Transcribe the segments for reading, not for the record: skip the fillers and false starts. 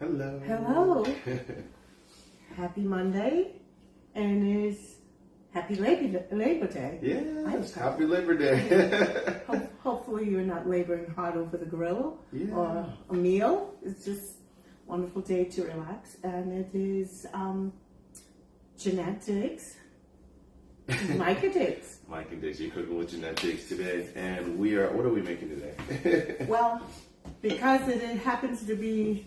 Hello. Hello. Happy Monday, and it's Happy Labor Day. Yes, Happy Labor Day. Hopefully you're not laboring hard over the grill or a meal. It's just a wonderful day to relax, and it is Gennette Diggs. Micah Diggs. Micah Diggs, you're cooking with Gennette Diggs today, and what are we making today? Well, because it happens to be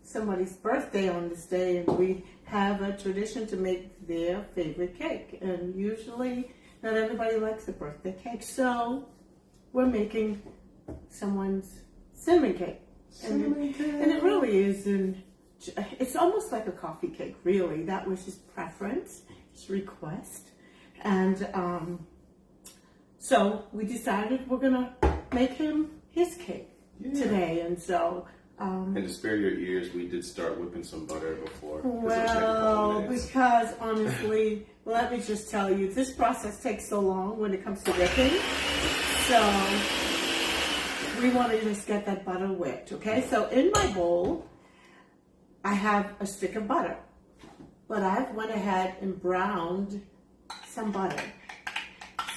somebody's birthday on this day, and we have a tradition to make their favorite cake, and usually not everybody likes a birthday cake, so we're making someone's cinnamon cake. Cinnamon cake. And it really is, it's almost like a coffee cake, really. That was his preference, his request. And so we decided we're gonna make him his cake today. And so and to spare your ears, we did start whipping some butter before. Well, because honestly, let me just tell you, this process takes so long when it comes to whipping. So we want to just get that butter whipped, okay? So in my bowl, I have a stick of butter, but I've went ahead and browned some butter.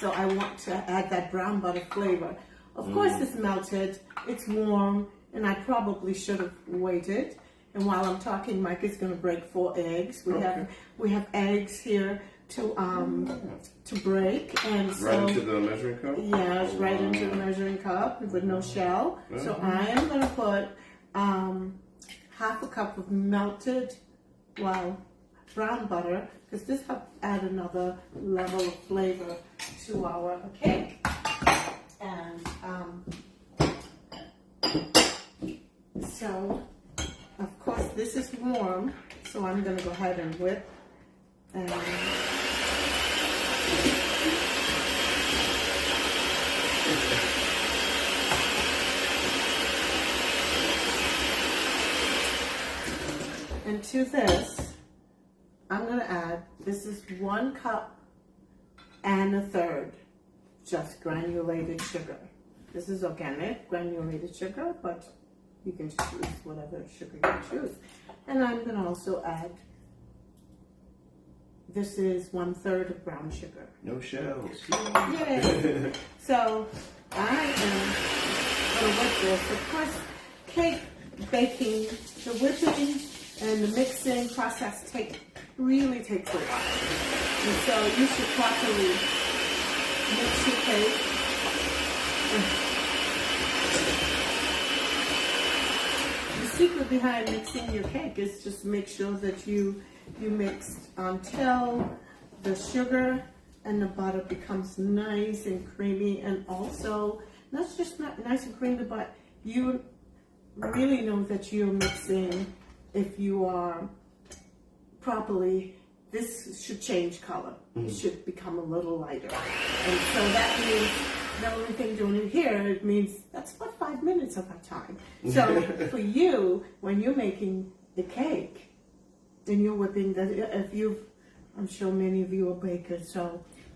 So I want to add that brown butter flavor. Of course, it's melted, it's warm, and I probably should have waited. And while I'm talking, Mike is going to break 4 eggs. We have eggs here to break, and so right into the measuring cup. Yes, right into the measuring cup with no shell. So I am going to put half a cup of melted, brown butter, because this helps add another level of flavor to our cake. And so, of course, this is warm, so I'm going to go ahead and whip. And to this, I'm going to add, this is 1 cup and a third, just granulated sugar. This is organic granulated sugar, but you can just use whatever sugar you choose. And I'm going to also add, this is 1/3 of brown sugar. No shells. Yay! So I am going to whip this. Of course, cake baking, the whipping and the mixing process really takes a while. And so you should properly mix your cake. The secret behind mixing your cake is just make sure that you mix until the sugar and the butter becomes nice and creamy, and also not just nice and creamy, but you really know that you're mixing. If you are properly, this should change color. It should become a little lighter. And so that means the only thing doing it here, it means that's about 5 minutes of our time. So for you, when you're making the cake, and you're whipping I'm sure many of you are bakers,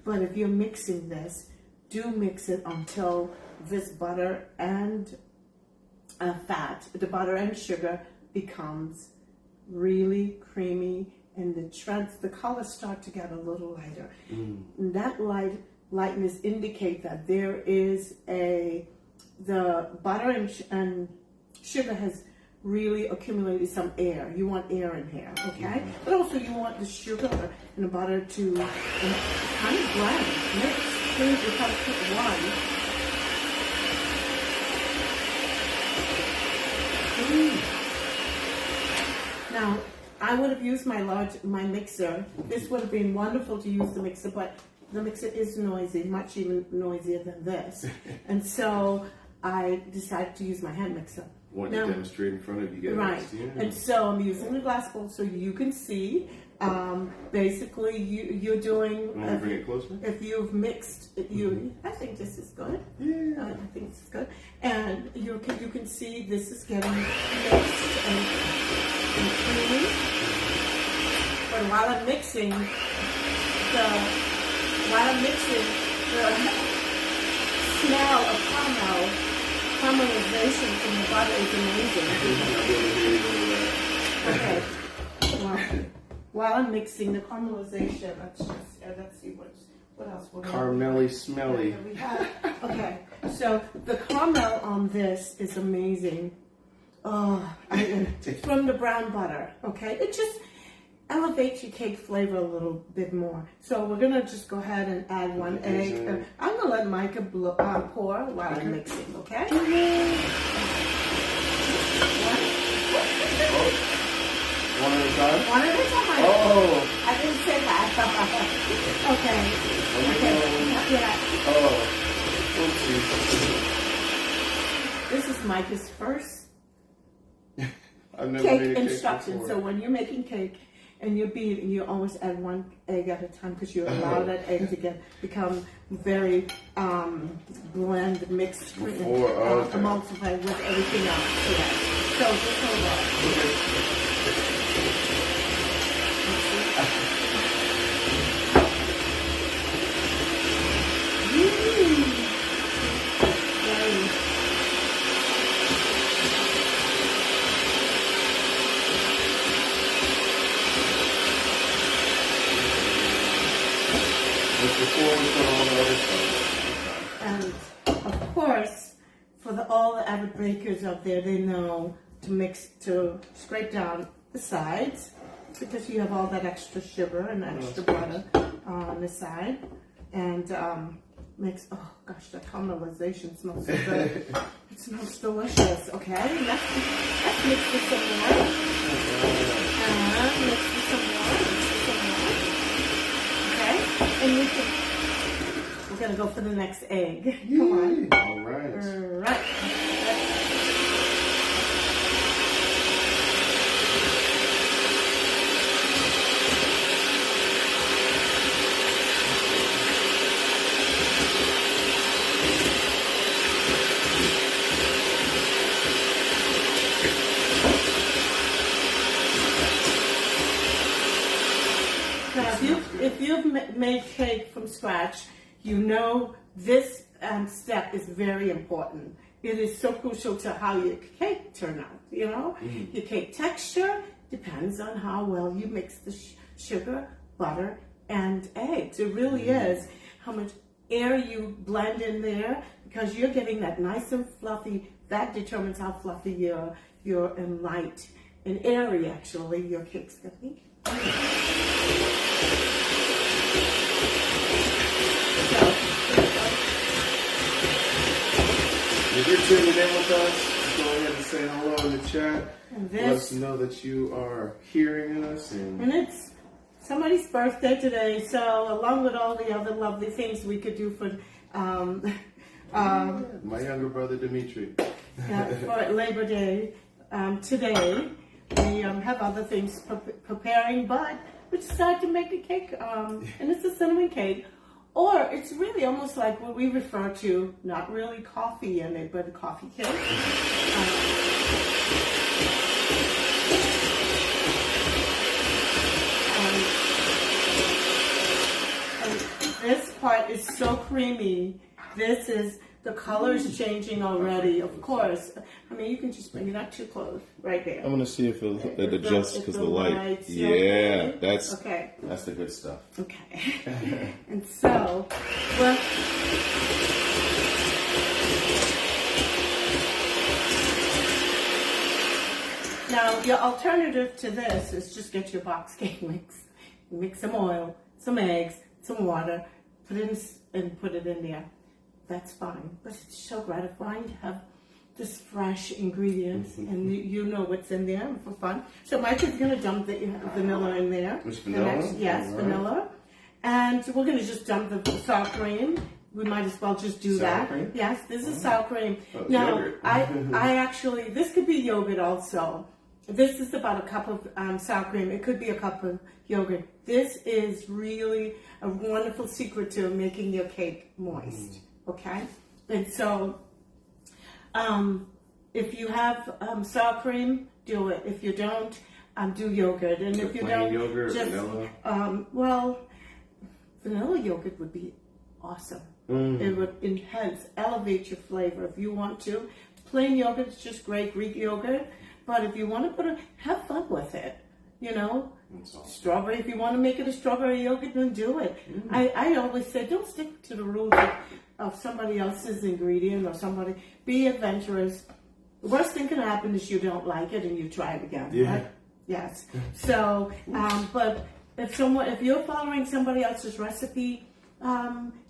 but if you're mixing this, do mix it until this butter and the butter and sugar becomes really creamy, and the colors start to get a little lighter. And that lightness indicate that there is the butter and sugar has really accumulated some air. You want air in here, okay? But also you want the sugar and the butter to kind of blend, mix. So you kind of put one. Now, I would have used my mixer. This would have been wonderful to use the mixer, but the mixer is noisy, much even noisier than this. And so I decided to use my hand mixer. Want to demonstrate in front of you guys. Right. Yeah. And so I'm using the glass bowl so you can see. Basically, you're doing. Want to bring it closer? If you've mixed, I think this is good. Yeah. I think this is good. And you can see this is getting mixed and creamy. But while I'm mixing the smell of caramelization from the butter is amazing. Okay. While I'm mixing the caramelization, let's see what else. Caramelly smelly. Yeah, we have. Okay, so the caramel on this is amazing. It's from the brown butter. Okay, it just elevates your cake flavor a little bit more. So we're gonna just go ahead and add one egg. I'm gonna let Micah pour while I'm mixing. Okay. One at a time? One at a time. Oh! I didn't say that. Okay. Yeah. Oh. Oopsie. This is Micah's first I've never made a cake cake instruction. before. So when you're making cake and you're beating, you always add one egg at a time because you allow that egg to become very mixed, emulsify with everything else. Okay. So just hold on. Before we put all the other stuff. And of course, for all the avid bakers out there, they know to scrape down the sides because you have all that extra sugar and extra butter on the side. And makes, oh gosh, that caramelization smells so good. It smells delicious. Okay, let's mix this some more. And mix this some more. Okay, and we're gonna go for the next egg. Come on. All right. All right. Now, if you've made cake from scratch, you know this step is very important. It is so crucial to how your cake turn out. You know, your cake texture depends on how well you mix the sugar, butter, and eggs. It really is how much air you blend in there because you're getting that nice and fluffy. That determines how fluffy your and light and airy actually your cake's gonna be. If you're tuning in with us, go ahead and say hello in the chat. Let us know that you are hearing us. And it's somebody's birthday today, so along with all the other lovely things we could do for my younger brother Dimitri. for Labor Day today, we have other things preparing, but we decided to make a cake, and it's a cinnamon cake. Or it's really almost like what we refer to, not really coffee in it, but a coffee cake. And this part is so creamy. This is, the color is changing already, of course. I mean, you can just bring it up too close, right there. I'm going to see if it adjusts because the light. Yeah, okay. that's the good stuff. Okay. And so, well, now your alternative to this is just get your box cake mix. Mix some oil, some eggs, some water, put it in there. That's fine, but it's so gratifying to have this fresh ingredients and you know what's in there for fun. So Mike is going to dump the vanilla in there. Which vanilla? Yes, right. Vanilla. And we're going to just dump the sour cream. We might as well just do that. Cream? Yes, this is sour cream. Oh, now, yogurt. I actually, this could be yogurt also. This is about a cup of sour cream. It could be a cup of yogurt. This is really a wonderful secret to making your cake moist. Okay? And so, if you have sour cream, do it. If you don't, do yogurt. And if you don't, yogurt, just vanilla? well, vanilla yogurt would be awesome. It would elevate your flavor if you want to. Plain yogurt is just great. Greek yogurt, But if you want to have fun with it, you know. Awesome. Strawberry, if you want to make it a strawberry yogurt, then do it. I always say, don't stick to the rules of somebody else's ingredient or somebody. Be adventurous. The worst thing can happen is you don't like it and you try it again. Yeah. Right? Yes. So, but if you're following somebody else's recipe,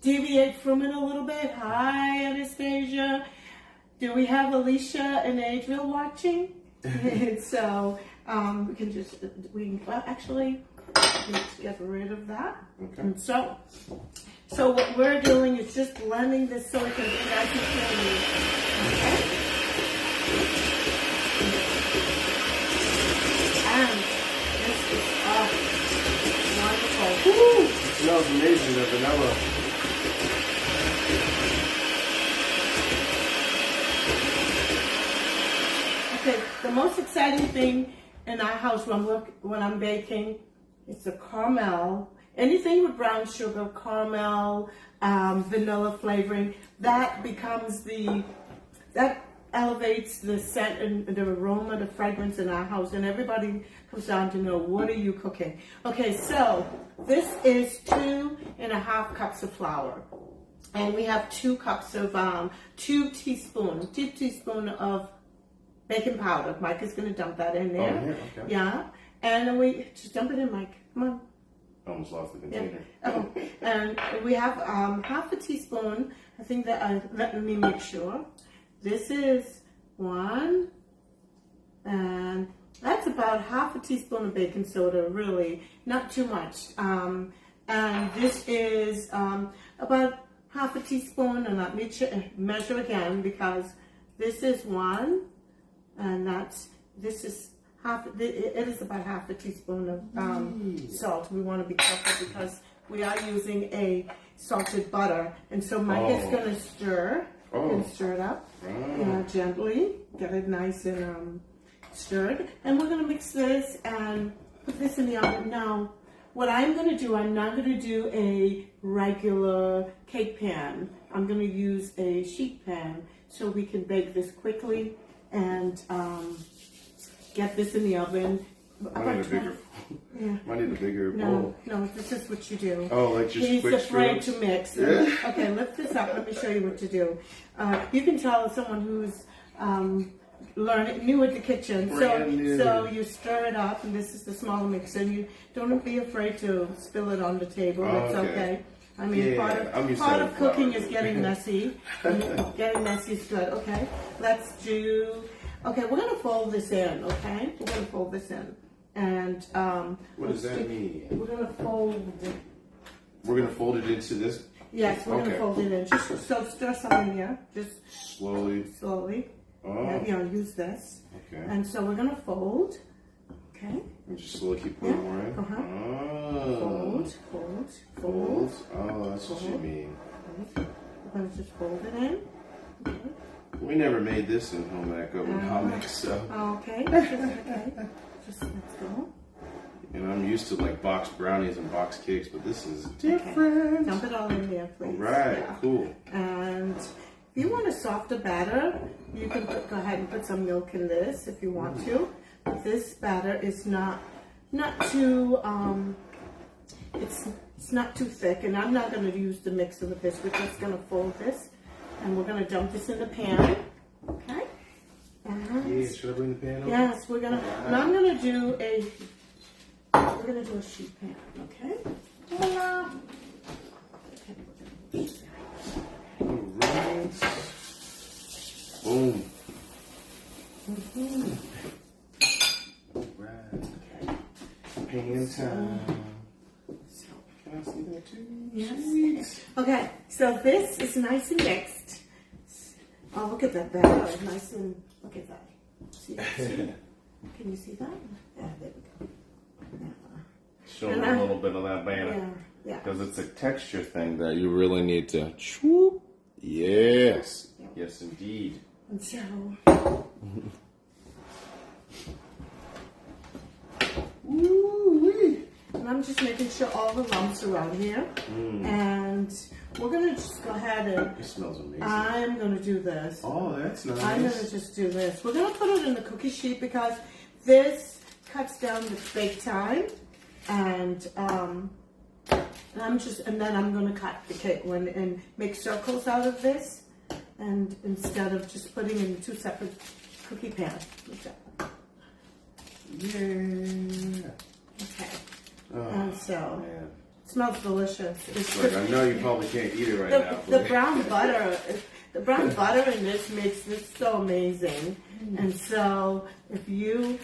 deviate from it a little bit. Hi, Anastasia. Do we have Alicia and Adriel watching? So we can just actually let's get rid of that. Okay. And so what we're doing is just blending this so it can be nice and creamy. Okay. And this is wonderful. Woo! It smells amazing, the vanilla. Okay, the most exciting thing in our house when I'm baking is the caramel. Anything with brown sugar, caramel, vanilla flavoring, that elevates the scent and the aroma, the fragrance in our house, and everybody comes down to know, what are you cooking? Okay, so this is 2.5 cups of flour. And we have 2 cups of, 2 teaspoons of baking powder. Mike is going to dump that in there. Oh, yeah, okay. Yeah. And then we just dump it in, Mike. Come on. Almost lost the container. Yeah. Oh, and we have half a teaspoon. I think that, let me make sure. This is 1. And that's about half a teaspoon of baking soda, really. Not too much. And this is about half a teaspoon. And let me measure again, because this is 1. And this is it is about half a teaspoon of salt. We want to be careful because we are using a salted butter. And so Mike is going to stir and stir it up gently, get it nice and stirred. And we're going to mix this and put this in the oven. Now, what I'm going to do, I'm not going to do a regular cake pan. I'm going to use a sheet pan so we can bake this quickly and get this in the oven. I need a bigger bowl. No, this is what you do. Oh, like just He's quick afraid strokes? to mix. Yeah. Okay, lift this up. Let me show you what to do. You can tell someone who's new at the kitchen. So you stir it up, and this is the small mixer. And you don't be afraid to spill it on the table. It's okay. I mean, part of cooking is getting messy. Getting messy is good. Okay, we're going to fold this in, okay? We're going to fold this in. And what does that mean? We're going to fold it. We're going to fold it into this? Yes, we're going to fold it in. Just so stir some in here. Just slowly. Oh. Use this. Okay. And so we're going to fold. Okay. And just slowly keep putting more in? Oh. Fold. Oh, that's what you mean. Okay. We're going to just fold it in. Okay. We never made this in home ec oven comics, so. Okay. Just let's go. And I'm used to like boxed brownies and boxed cakes, but this is different. Okay. Dump it all in there, please. Right, cool. And if you want a softer batter, you can go ahead and put some milk in this if you want to. But this batter is not too it's not too thick, and I'm not going to use the mixer with this. We're just going to fold this, and we're going to dump this in the pan. Okay. Yeah, should I bring the pan over? Yes, we're gonna. And I'm gonna do a. We're gonna do a sheet pan. Okay. Voila. Okay. Alright. Boom. Alright. Pan time. Can I see that too? Yes. Okay. So this is nice and mixed. Oh, look at that batter. Nice and. Look at that. See that? Can you see that? Yeah, there we go. Show a little bit of that batter. Yeah. Because it's a texture thing that you really need to. Choop. Yes. Yes, indeed. And so. Woo-wee. And I'm just making sure all the lumps are out here. And we're gonna just go ahead and. It smells amazing. I'm gonna do this. Oh, that's nice. I'm gonna just do this. We're gonna put it in the cookie sheet because this cuts down the bake time, and then I'm gonna cut the cake and make circles out of this, and instead of just putting in 2 separate cookie pans. Yeah. Okay. Oh, and so man. it smells delicious. It's Look, I know you probably can't eat it right now. the brown butter. The brown butter in this makes this so amazing. And so if you're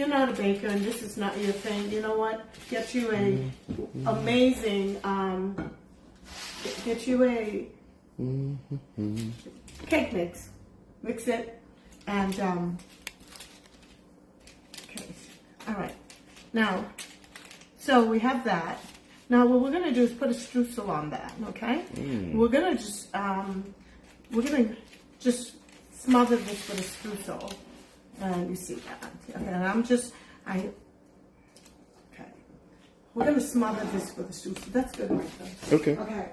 not a baker and this is not your thing, you know what? Get you a amazing cake mix. Mix it and okay. All right. Now, so we have that. Now what we're gonna do is put a streusel on that, okay? We're gonna just smother this with a streusel. And you see that. Okay, and okay. We're gonna smother this with a streusel. That's good, Martha. Okay. Okay.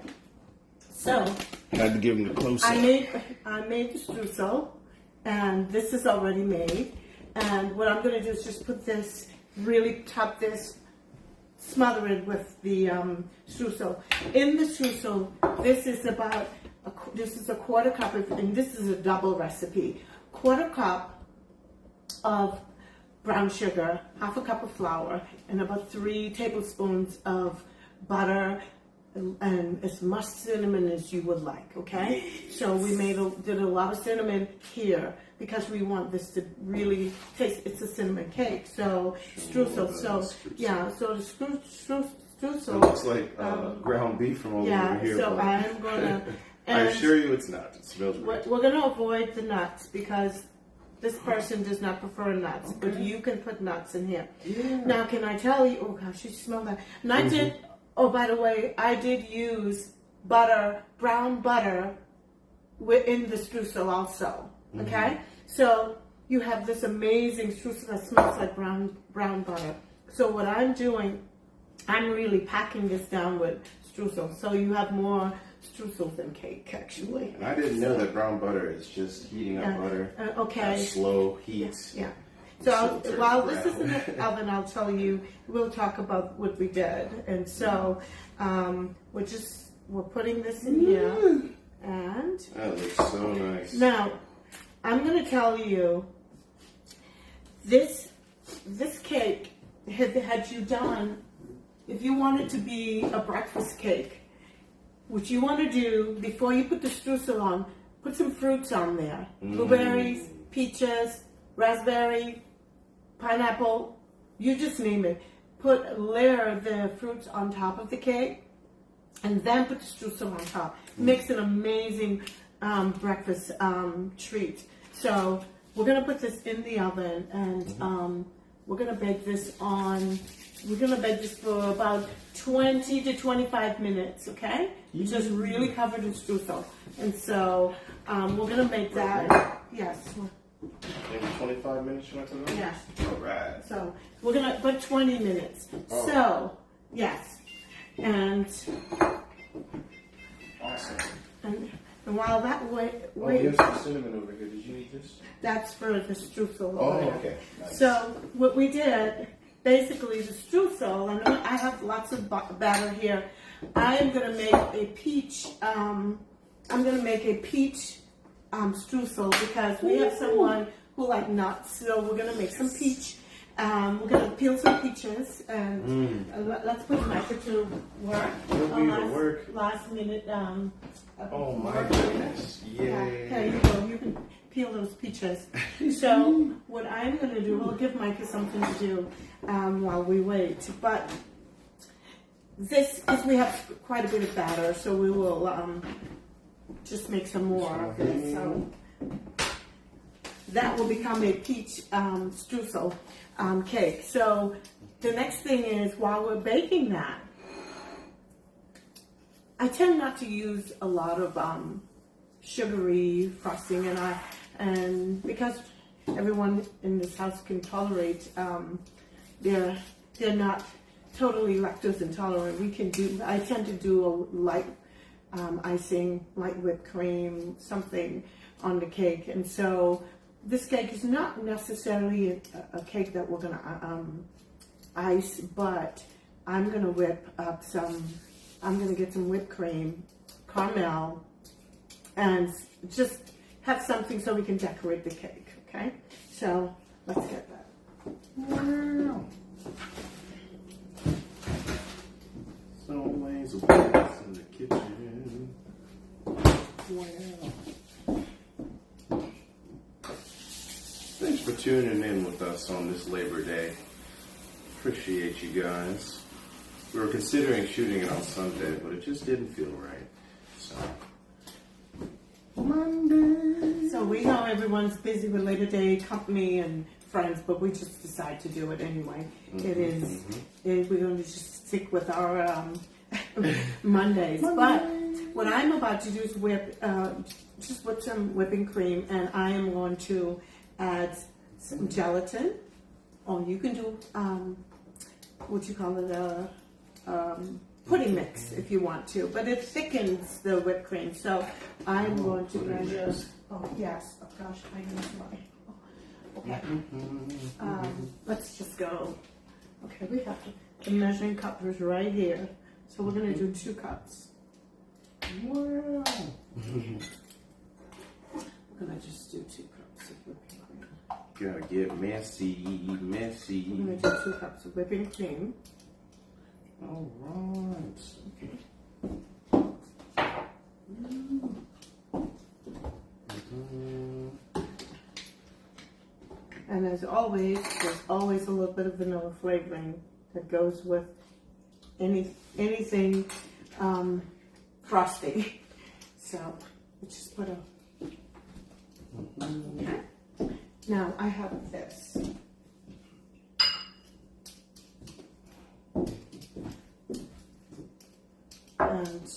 So Had to give him the close up. I made the streusel, and this is already made. And what I'm gonna do is just put this, really top this, smother it with the streusel. In the streusel, this is a quarter cup and this is a double recipe. Quarter cup of brown sugar, half a cup of flour, and about 3 tablespoons of butter, and as much cinnamon as you would like. Okay, so we did a lot of cinnamon here because we want this to really taste. It's a cinnamon cake, so streusel. So yeah, so the streusel. It looks like ground beef from over here. Yeah, so I'm gonna. I assure you, it's not. It smells great. We're gonna avoid the nuts because this person does not prefer nuts, but you can put nuts in here. Yeah. Now, can I tell you? Oh gosh, you smell that. And I did. Oh, by the way, I did use butter, brown butter, in the streusel also. Okay, so you have this amazing streusel that smells like brown butter. So what I'm doing, I'm really packing this down with streusel, so you have more streusel than cake, actually. And I didn't know that brown butter is just heating up butter. Okay. At slow heat. Yeah. So while this is in the oven, I'll tell you, we'll talk about what we did. And so we're putting this in here. And that looks so nice. Now, I'm going to tell you, this cake, had you done, if you want it to be a breakfast cake, what you want to do before you put the streusel on, put some fruits on there. Blueberries, peaches, raspberry, pineapple, you just name it. Layer the fruits on top of the cake, and then put the streusel on top. Makes an amazing breakfast treat. So we're gonna put this in the oven, and we're gonna bake this for about 20 to 25 minutes. Okay, just really covered in streusel, and so we're gonna make that. Yes. Maybe 25 minutes, you want to know? Yes. All right. So we're gonna put 20 minutes. Oh. So yes, and Awesome. and while that Oh, here's some cinnamon over here. Did you need this? that's for the streusel. Oh, over there. okay. Nice. So what we did, basically the streusel, and I have lots of batter here. I am gonna make a peach. Streusel because we have someone who like nuts, so we're gonna make some peach. We're gonna peel some peaches and let's put Micah to work. Last minute. Oh my goodness! Yay! Here you go. You can peel those peaches. So what I'm gonna do, we'll give Micah something to do while we wait. But this, because we have quite a bit of batter, so we will just make some more of it. So that will become a peach streusel cake. So the next thing is, while we're baking that, I tend not to use a lot of sugary frosting, and because everyone in this house can tolerate, they're not totally lactose intolerant, I tend to do a light icing, light whipped cream, something on the cake. And so this cake is not necessarily a cake that we're gonna ice, but I'm gonna whip up I'm gonna get some whipped cream, caramel, and just have something so we can decorate the cake, okay? So let's get that. Wow. So ways of ways in the kitchen. Wow. Thanks for tuning in with us on this Labor Day. Appreciate you guys. We were considering shooting it on Sunday, but it just didn't feel right. So Monday. So we know everyone's busy with Labor Day, company and friends, but we just decide to do it anyway. We're going to just stick with our Mondays. But what I'm about to do is just whip some whipping cream, and I am going to add some gelatin. Or you can do pudding mix if you want to, but it thickens the whipped cream. So I'm going to measure. Oh yes, oh gosh, I used my. Okay. Let's just go. Okay, we have the measuring cup is right here, so we're going to do 2 cups. Wow. We're going to just do 2 cups of whipping cream. Gotta get messy. We're going to do 2 cups of whipping cream. All right. Okay. And as always, there's always a little bit of vanilla flavoring that goes with anything frosty. So let's just put okay. Now I have this. And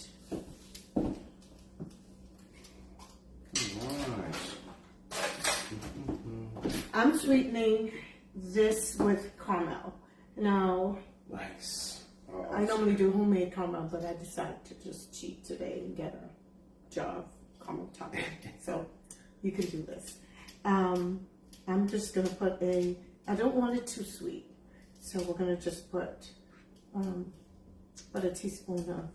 I'm sweetening this with caramel. Now, Nice. I normally do homemade caramel, but I decided to just cheat today and get a jar of caramel top. So you can do this. I'm just going to put I don't want it too sweet. So we're going to just put a teaspoon of,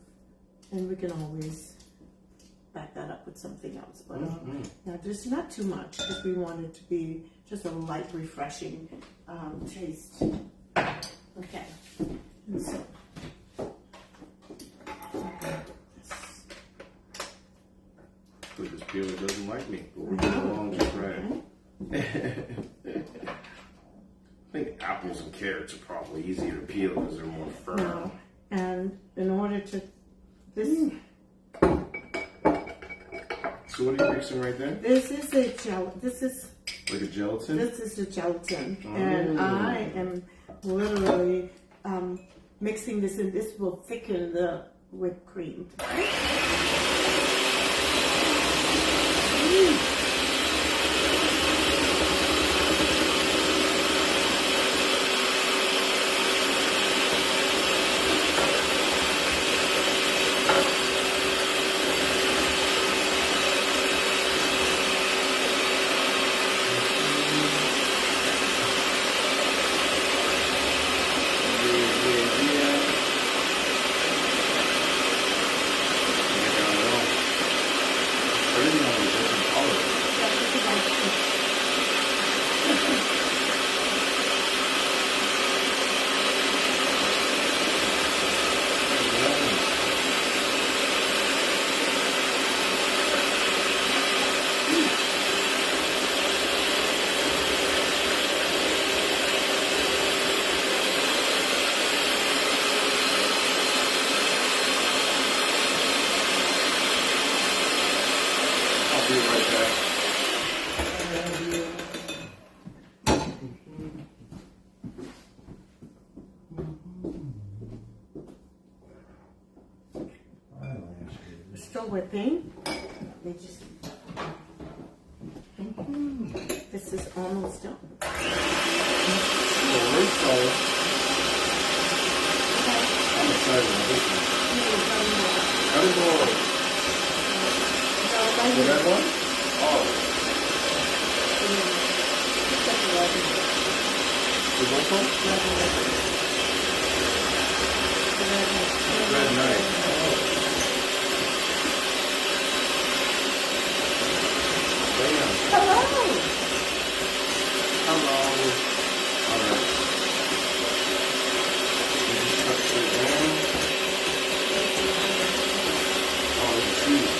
and we can always back that up with something else. But now just not too much, because we want it to be just a light, refreshing taste. Okay. And so, This peeler doesn't like me, but we're going along just right. I think apples and carrots are probably easier to peel because they're more firm. No. And in order to this. So what are you mixing right there? This is a gelatin. This is like a gelatin. This is a gelatin, and I am literally mixing this, and this will thicken the whipped cream. I'll be right back. Still whipping. Let me just. This is almost done. excited about this one. Cutting board. The red one? Oh. The what one? Red knight. Oh. Damn. Hello. Hello. All right. You just cut straight down. Oh, it's huge.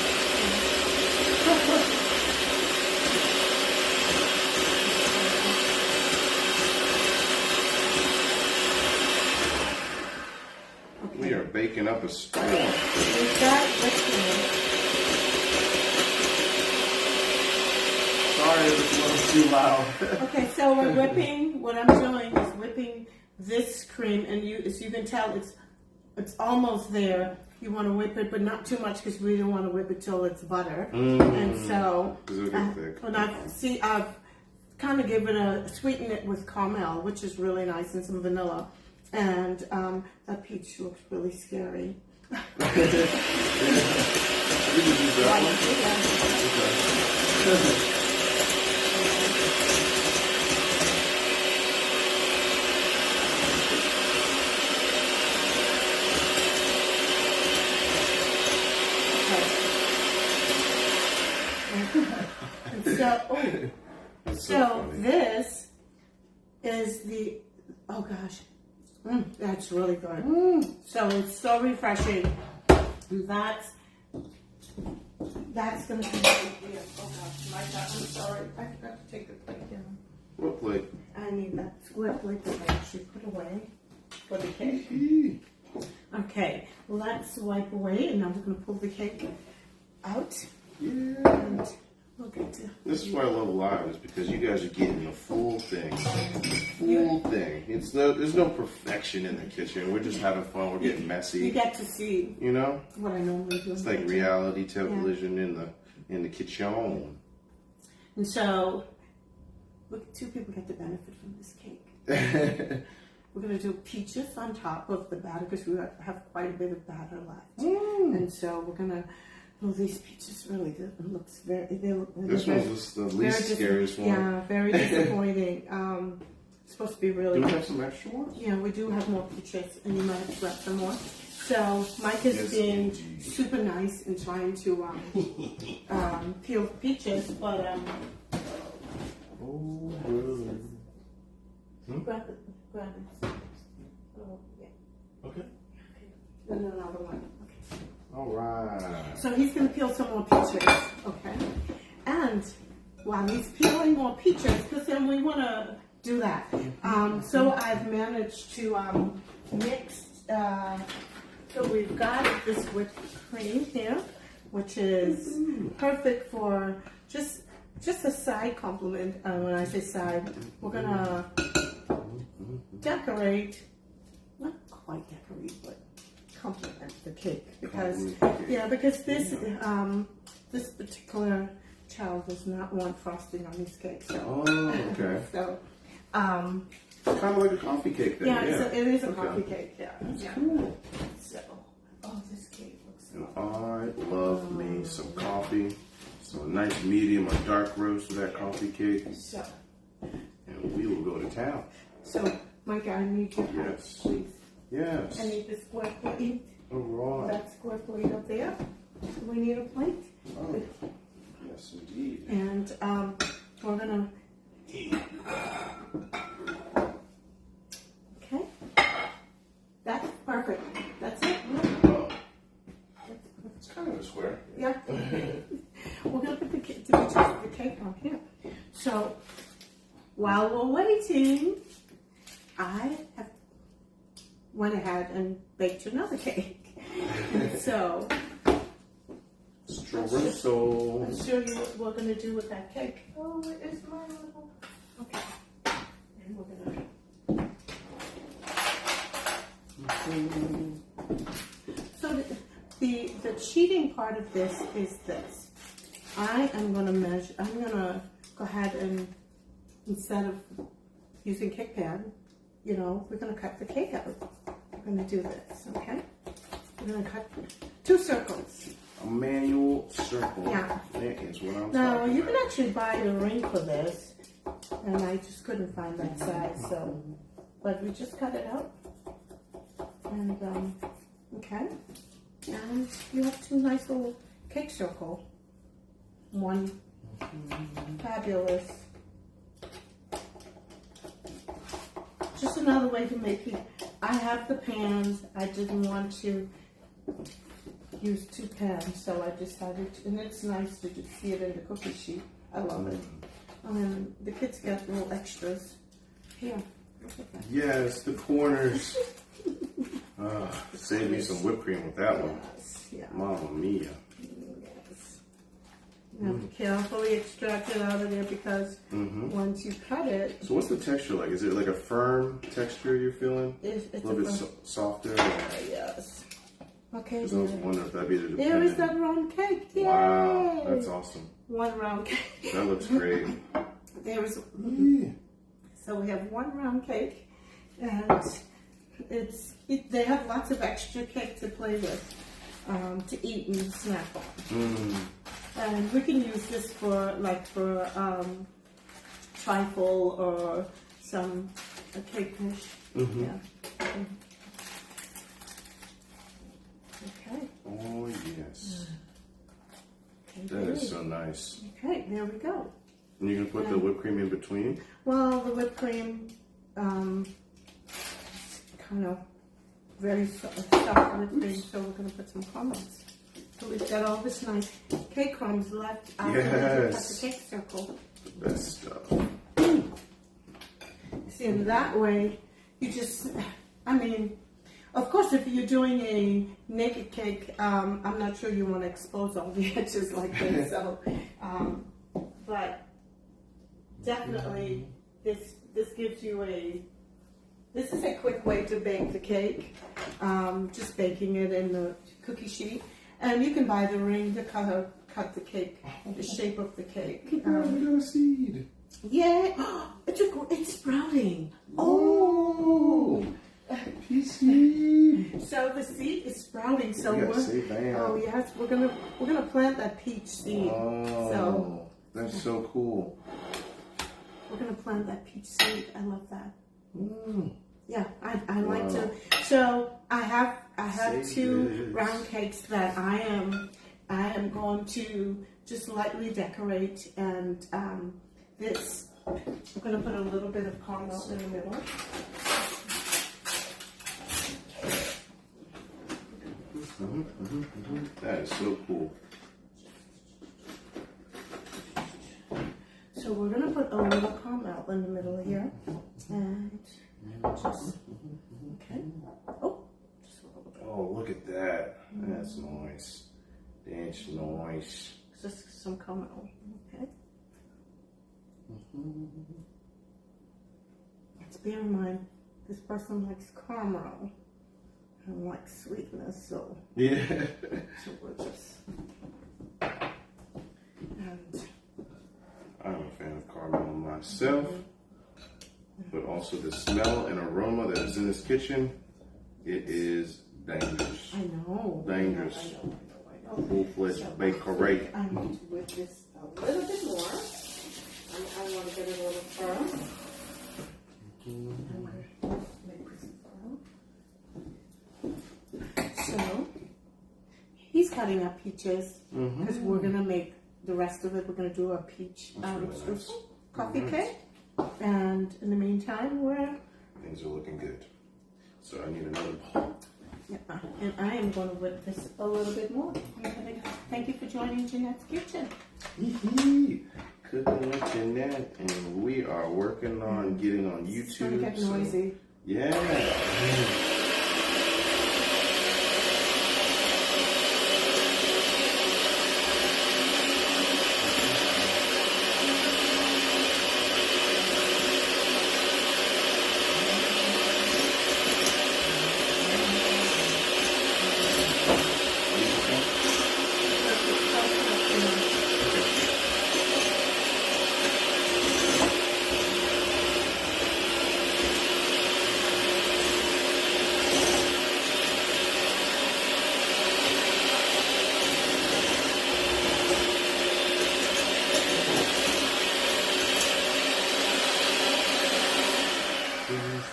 We are baking up a storm. We've got whipping. Sorry if it's a little too loud. Okay, so we're whipping. What I'm doing is whipping this cream, and as you can tell, it's almost there. You want to whip it, but not too much because we don't want to whip it till it's butter. And so, when I've kind of given sweeten it with caramel, which is really nice, and some vanilla. And that peach looks really scary. We can use that one? So this is the, oh gosh, that's really good. So it's so refreshing. That's gonna be here. Oh gosh, my God, I'm sorry. I forgot to take the plate down. What plate? I need that square plate that I actually put away for the cake. Okay, let's wipe away, and now we're gonna pull the cake out. Yeah. And we'll get to. This is why I love live, is because you guys are getting the full thing. Full thing. There's no perfection in the kitchen. We're just having fun. We're getting messy. You get to see. You know? What I normally do. It's like reality television in the kitchen. And so, look, two people get the benefit from this cake. We're going to do peaches on top of the batter because we have quite a bit of batter left. And so we're going to. Well, these peaches really looks very. This one's the least scariest one. Yeah, very disappointing. It's supposed to be really. Do we have some extra ones? Yeah, we do have more peaches, and you might have left some more. So Mike is being super nice and trying to peel the peaches, but oh, really? grab it. Oh, yeah. Okay. And another one. Okay. All right. So he's going to peel some more peaches, okay? And while he's peeling more peaches, because then we want to do that. So I've managed to mix. So we've got this whipped cream here, which is perfect for just a side compliment. When I say side, we're gonna decorate, not quite decorate, but compliment the cake because this this particular child does not want frosting on his cake. So okay. So kind of like a coffee cake then. Yeah, so it is a coffee cake. Yeah. Cool. So, this cake looks so I love me some coffee. So a nice medium or dark roast of that coffee cake. So, and we will go to town. So, Mike, I need your help, please. Yes. I need the square plate. All right. That square plate up there. Do we need a plate? Oh, yes, indeed. And we're gonna. Okay. That's perfect. That's it. Oh. It's kind of a square. Yeah. We're gonna put the cake on here. So while we're waiting, I have went ahead and baked another cake. And so Streusel. I'll show you what we're gonna do with that cake. Oh, it is my little. Okay. And we're gonna. So the cheating part of this is this. I am gonna measure. I'm gonna go ahead and instead of using cake pan, we're gonna cut the cake out. We're gonna do this, okay? I'm gonna cut 2 circles. A manual circle. Yeah. That is what I'm Now, talking you about. can actually buy a ring for this, and I just couldn't find that size, so, but we just cut it out. And, okay. And you have 2 nice little cake circle. One fabulous. Just another way to make it. I have the pans. I didn't want to use 2 pans, so I decided, and it's nice to just see it in the cookie sheet. I love it. And the kids get little extras. Here, look at that. Yes, the corners. Save me some whipped cream with that one. Yes, yeah. Mamma mia. Yes. You have to carefully extract it out of there because once you cut it, So what's the texture like? Is it like a firm texture you're feeling? it's A little bit softer? Or... yes. Okay. I was wondering if that'd be the There is that round cake. Yay! Wow, that's awesome. 1 round cake. That looks great. There is. So we have 1 round cake, and they have lots of extra cake to play with, to eat and snack on. And we can use this for trifle or a cake dish. Yeah. Okay. Oh yes. That is so nice. Okay, there we go. And you can put the whipped cream in between? Well, the whipped cream, kind of very soft whipped cream, so we're going to put some crumbs. So we've got all this nice cake crumbs left after we cut the cake circle. The best stuff. See, in that way, you just, of course, if you're doing a naked cake, I'm not sure you want to expose all the edges like this. So, but definitely, this gives you this is a quick way to bake the cake. Just baking it in the cookie sheet, and you can buy the ring to cut the cake, the shape of the cake. We got a seed. Yeah, it's sprouting. Oh. Seed. So the seed is sprouting. So we're yes, we're gonna plant that peach seed. Oh, so that's so cool. We're gonna plant that peach seed. I love that. Yeah, I like Wow. to. So I have Say 2 this. round cakes that I am going to just lightly decorate, and this I'm gonna put a little bit of caramel in the middle. That is so cool. So we're gonna put a little caramel in the middle here, and just okay. Oh, just a little bit. Oh, look at that. That's nice. That's nice. Just some caramel. Okay. Let's bear in mind, this person likes caramel and likes sweetness, so Yeah. so we're just and I'm a fan of caramel myself, but also the smell and aroma that is in this kitchen, it is dangerous. I know. Dangerous. I know. Full-fledged bakery. I'm going to whip this a little bit more. I want to get it a little firm. I'm going to make this firm. So, he's cutting up peaches because we're going to make the rest of it. We're going to do a peach Streusel coffee cake. And in the meantime, Things are looking good. So I need another bowl. yeah, and I am going to whip this a little bit more. Thank you for joining Gennette's Kitchen. Cooking with Gennette, and we are working on getting on YouTube. It's going to get noisy. Yeah.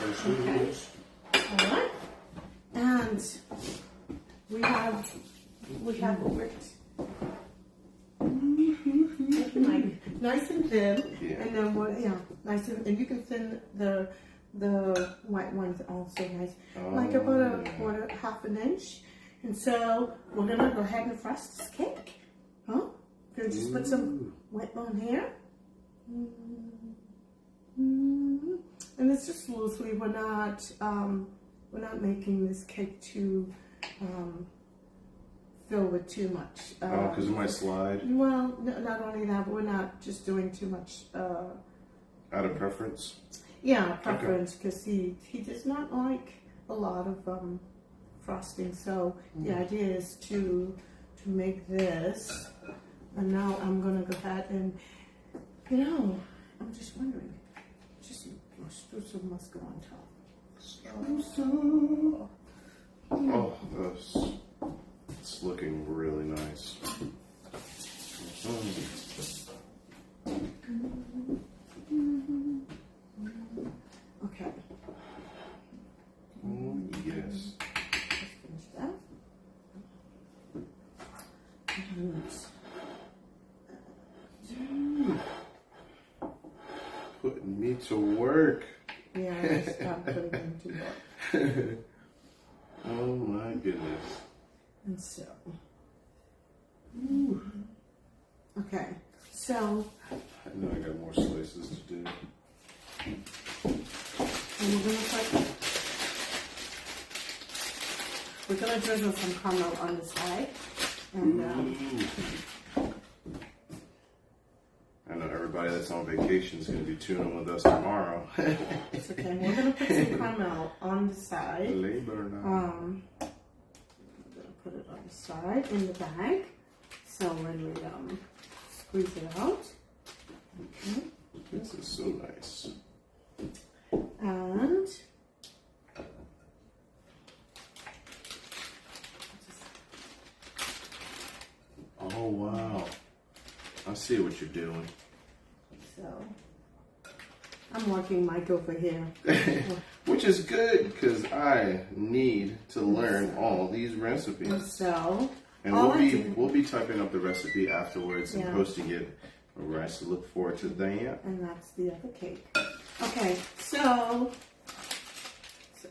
Okay. All right. And we have whipped. Nice and thin, Yeah. and then nice and you can thin the white ones also nice, like about a quarter, half an inch. And so we're gonna go ahead and frost this cake. Huh? Gonna just put some white on here, and it's just loosely. We're not making this cake too fill with too much. Because it might slide. Well, no, not only that, but we're not just doing too much. Out of preference? Yeah, preference, because he does not like a lot of frosting. So the idea is to make this. And now I'm gonna go ahead and, I'm just wondering, streusel must go on top. Streusel. Oh, it's looking really nice. Okay. Oh, yes. Just finish that. Putting me to work. Yeah, stop putting him to work. Oh my goodness. And so, okay, so. I know I got more slices to do. And we're gonna drizzle some caramel on the side, and I know everybody that's on vacation is going to be tuning with us tomorrow. it's okay. We're gonna put some caramel on the side. Labor now. I'm gonna put it on the side in the bag, so when we squeeze it out. Okay. This is so nice. And oh wow, I see what you're doing. so I'm working Mike over here. Which is good because I need to learn all these recipes. So And we'll be typing up the recipe afterwards and posting it. Alright, so look forward to that. And that's the other cake. Okay, so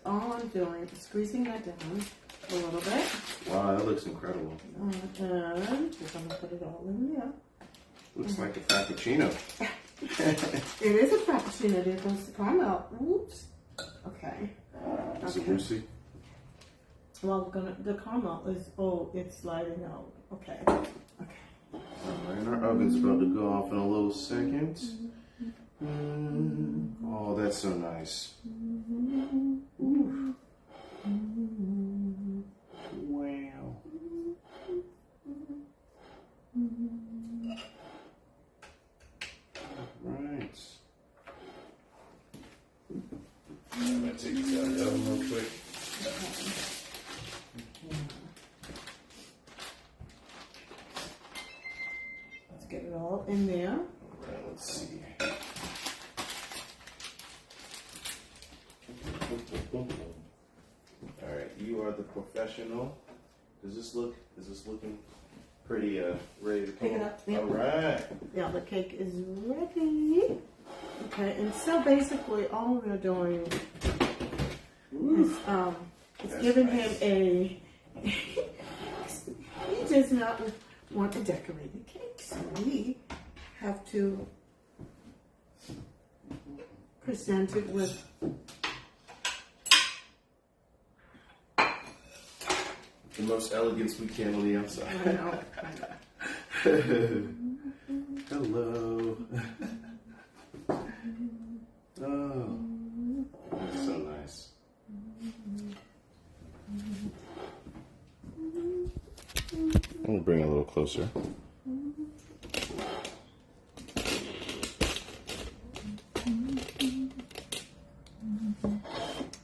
all I'm doing is squeezing that down a little bit. Wow, that looks incredible. And we're gonna put it all in there. Looks like a frappuccino. It is a frappuccino. There goes the caramel. Oops. Okay. Is it juicy? Well, the caramel is it's sliding out. Okay. Okay. Alright, our oven's about to go off in a little second. Oh, that's so nice. Ooh. Wow. Right. I'm gonna take this out of the oven real quick. Let's get it all in there. Alright, let's see. Alright, you are the professional. Is this looking pretty ready to come? Pick it up. Yeah. Alright. Yeah, the cake is ready. Okay, and so basically all we're doing is giving him a he does not want a decorated cake, so we have to present it with the most elegance we can on the outside. I know. Hello. Oh, that's so nice. I'm gonna bring it a little closer.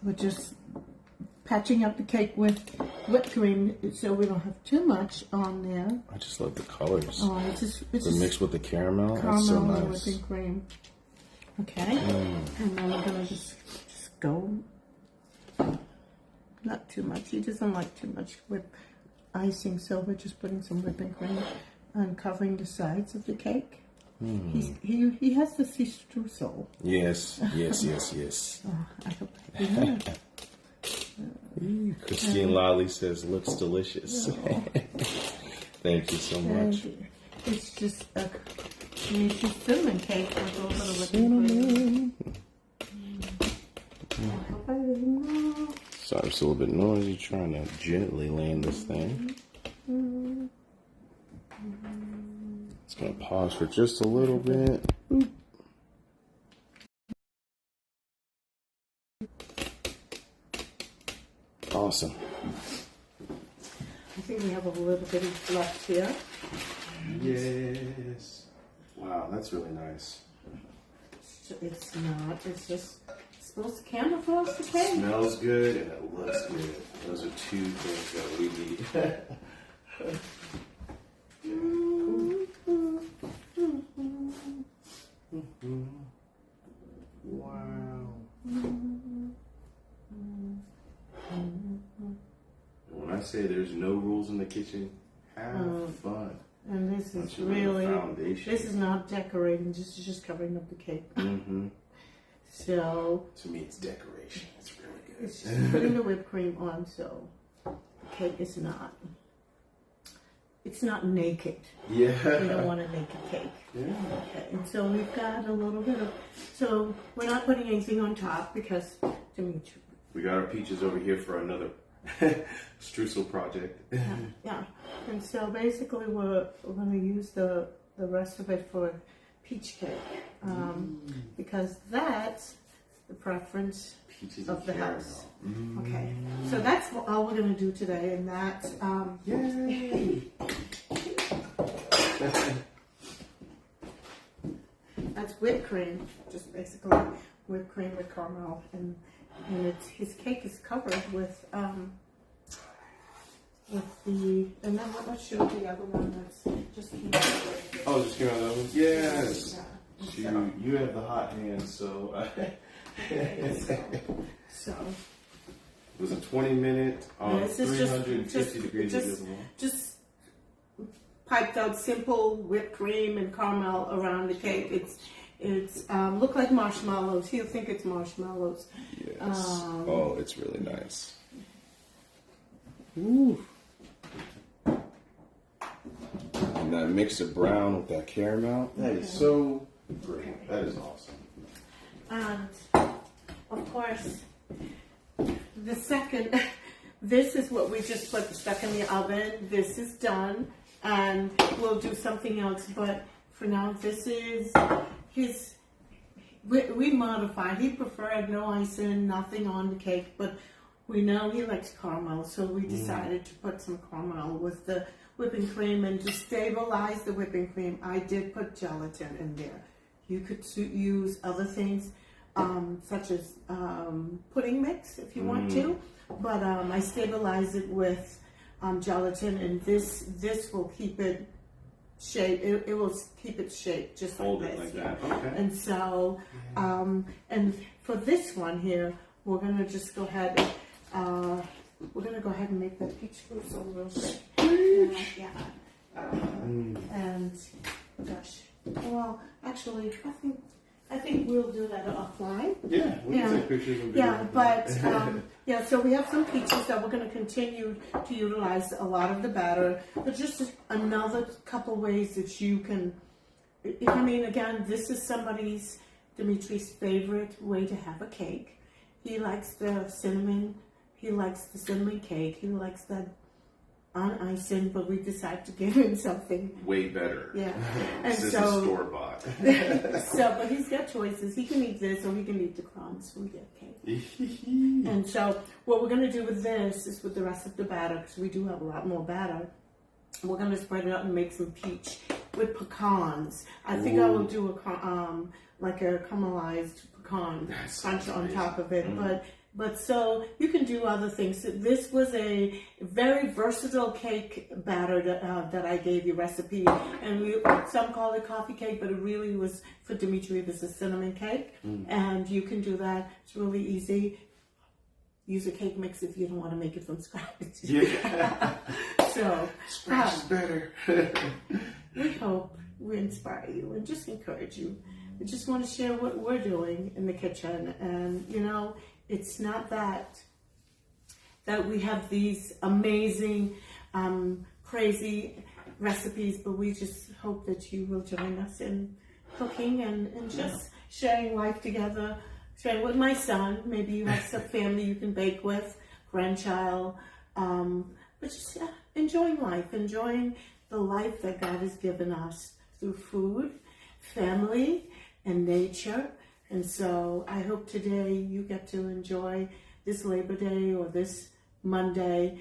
We're just patching up the cake with whipped cream so we don't have too much on there. I just love the colors. Oh, it's just Mixed with the caramel. caramel That's so and nice. whipping cream. Okay, and then we're gonna just just go, not too much. He doesn't like too much whip icing, so we're just putting some whipping cream and covering the sides of the cake. He has to see streusel. Yes. Oh, I hope. Yeah. Christine Lally says, looks delicious. Oh. Thank you so much. It's just a cinnamon cake with a little bit of whipping cream. I hope I didn't know. Sorry, it's a little bit noisy trying to gently land this thing. It's going to pause for just a little bit. Boop. Awesome. I think we have a little bit left here. Yes. Wow, that's really nice. It's not. It's just supposed to camouflage the cake. Smells good and it looks good. Those are two things that we need. Wow. When I say there's no rules in the kitchen, have fun. And this is That's your really, foundation. this is not decorating, this is just covering up the cake. So, to me, it's decoration. It's really good. it's just putting the whipped cream on, so the cake is not, it's not naked. Yeah. We don't want a naked cake. Yeah. Okay, and so we've got a little bit of, so we're not putting anything on top because, to me, We got our peaches over here for another streusel project. yeah. And so basically we're going to use the rest of it for peach cake because that's the preference Peaches of and the caramel. house. Okay, so that's all we're going to do today, and that's Yay! that's whipped cream, just basically whipped cream with caramel, and his cake is covered with the, and then let's show the other one that's just came out of the Oh, just came out of the oven? Yes! Yeah. You have the hot hands, so... So it was a 20-minute on this is 350 degrees. just piped out simple whipped cream and caramel around the cake. It's look like marshmallows. He'll think it's marshmallows. Yes. Oh, it's really nice. Ooh. And that mix of brown with that caramel, that is so great. That is awesome. And of course, the second, this is what we just put stuck in the oven. This is done, and we'll do something else. But for now, this is his. We modified. He preferred no icing, nothing on the cake, but we know he likes caramel, so we decided to put some caramel with the whipping cream, and to stabilize the whipping cream, I did put gelatin in there. You could use other things, such as pudding mix if you want to, but I stabilize it with gelatin, and this will keep it shape. It will keep it shaped just Hold like it this. like that. Okay. And so, and for this one here, we're gonna just go ahead. We're gonna go ahead and make the peach streusel real quick. Yeah. And gosh, well, actually, I think we'll do that offline. Yeah, we can take pictures and Yeah, but yeah, so we have some peaches that we're going to continue to utilize a lot of the batter, but just another couple ways that you can. I mean, again, this is Dimitri's favorite way to have a cake. He likes the cinnamon. He likes the cinnamon cake. He likes that on icing, but we decided to give him something way better. Yeah, and so store bought. but he's got choices. He can eat this, or he can eat the crumbs. We get cake. And so what we're going to do with this is with the rest of the batter, because we do have a lot more batter. We're going to spread it out and make some peach with pecans. I think I will do like a caramelized pecan crunch on top of it. But But so you can do other things. This was a very versatile cake batter that I gave you recipe, and some call it coffee cake, but it really was for Dimitri. This is cinnamon cake, and you can do that. It's really easy. Use a cake mix if you don't want to make it from scratch. Yeah. So Scratch is better. we hope we inspire you and just encourage you. We just want to share what we're doing in the kitchen, and it's not that we have these amazing, crazy recipes, but we just hope that you will join us in cooking and just sharing life together, sharing with my son. Maybe you have some family you can bake with, grandchild, but just enjoying life, enjoying the life that God has given us through food, family, and nature. And so I hope today you get to enjoy this Labor Day or this Monday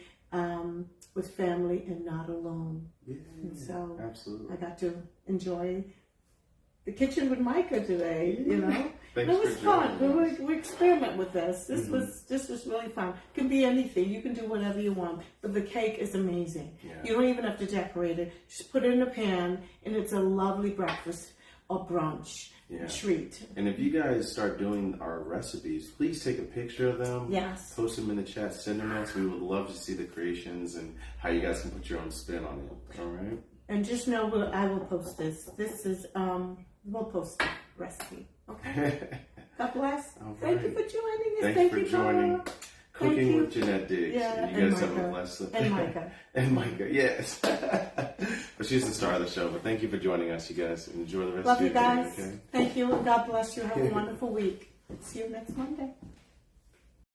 with family and not alone. Yeah, and so absolutely. I got to enjoy the kitchen with Micah today, Thanks it was for fun. joining us. We experiment with this. This was really fun. It can be anything. You can do whatever you want. But the cake is amazing. Yeah. You don't even have to decorate it. Just put it in a pan, and it's a lovely breakfast or brunch treat. And if you guys start doing our recipes, please take a picture of them. Yes. Post them in the chat. Send them out. We would love to see the creations and how you guys can put your own spin on it. All right. And just know I will post this. This is we'll post the recipe. Okay. God bless. Thank you for joining us. Thank you for joining. Cooking with Gennette Diggs. Yeah, you guys have a blessed and Micah. And Micah, yes. But she's the star of the show. But thank you for joining us, you guys. Enjoy the rest Love of your you guys. day. Okay? Thank you, and God bless you. Have a wonderful week. See you next Monday.